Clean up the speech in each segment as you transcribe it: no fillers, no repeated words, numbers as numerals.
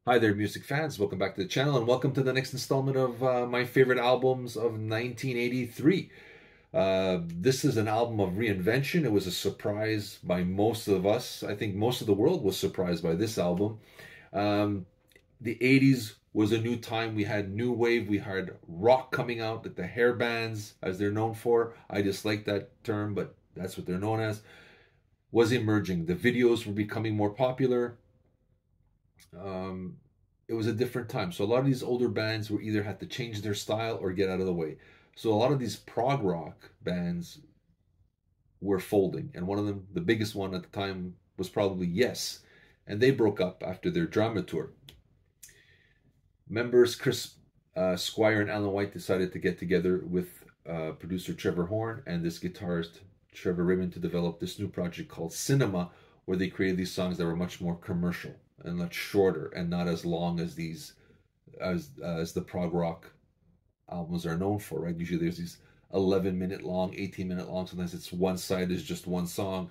Hi there, music fans. Welcome back to the channel and welcome to the next installment of my favorite albums of 1983. This is an album of reinvention. It was a surprise by most of us. I think most of the world was surprised by this album. Um, the 80s was a new time. We had new wave. We had rock coming out, like the hair bands, as they're known for. I dislike that term, but that's what they're known as. Was emerging. The videos were becoming more popular. Um, it was a different time. So a lot of these older bands were either had to change their style or get out of the way. So a lot of these prog rock bands were folding, and one of them, the biggest one at the time, was probably Yes, and they broke up after their drama tour. Members Chris Squire and Alan White decided to get together with producer Trevor Horn and this guitarist Trevor Rabin to develop this new project called Cinema, where they created these songs that were much more commercial and much shorter and not as long as these as the prog rock albums are known for, right? Usually there's these 11-minute long, 18-minute long. Sometimes it's one side is just one song.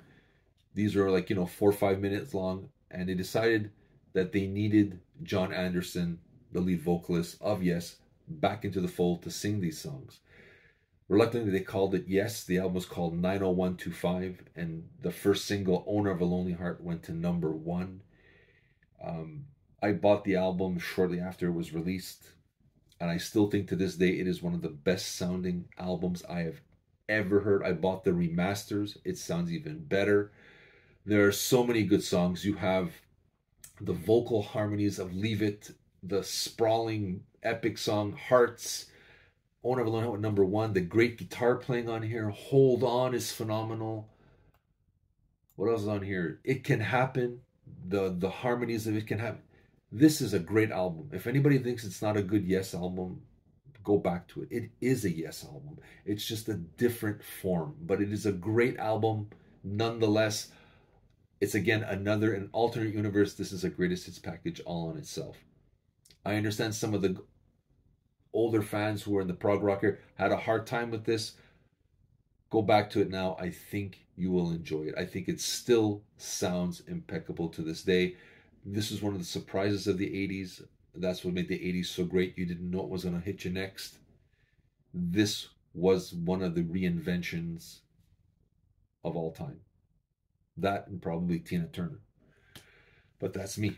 These are like 4 or 5 minutes long, and they decided that they needed John Anderson, the lead vocalist of Yes, back into the fold to sing these songs. Reluctantly, they called it Yes. The album was called 90125, and the first single, Owner of a Lonely Heart, went to #1. I bought the album shortly after it was released, and I still think to this day it is one of the best sounding albums I have ever heard. I bought the remasters. It sounds even better. There are so many good songs. You have the vocal harmonies of Leave It, the sprawling epic song Hearts, Owner of a Lonely Heart #1. The great guitar playing on here, Hold On, is phenomenal. What else is on here? It Can Happen. The harmonies of It Can Happen. This is a great album. If anybody thinks it's not a good Yes album, go back to it. It is a Yes album. It's just a different form, but it is a great album nonetheless. It's again an alternate universe. This is a greatest hits package all on itself. I understand some of the older fans who were in the prog rocker had a hard time with this. Go back to it now. I think you will enjoy it. I think it still sounds impeccable to this day. This is one of the surprises of the 80s. That's what made the 80s so great. You didn't know what was going to hit you next. This was one of the reinventions of all time. That and probably Tina Turner. But that's me.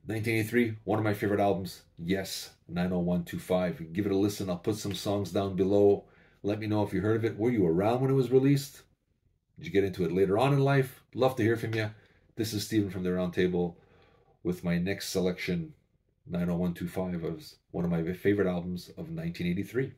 1983, one of my favorite albums. Yes, 90125. Give it a listen. I'll put some songs down below. Let me know if you heard of it. Were you around when it was released? Did you get into it later on in life? Love to hear from you. This is Stephen from the Roundtable with my next selection, 90125, of one of my favorite albums of 1983.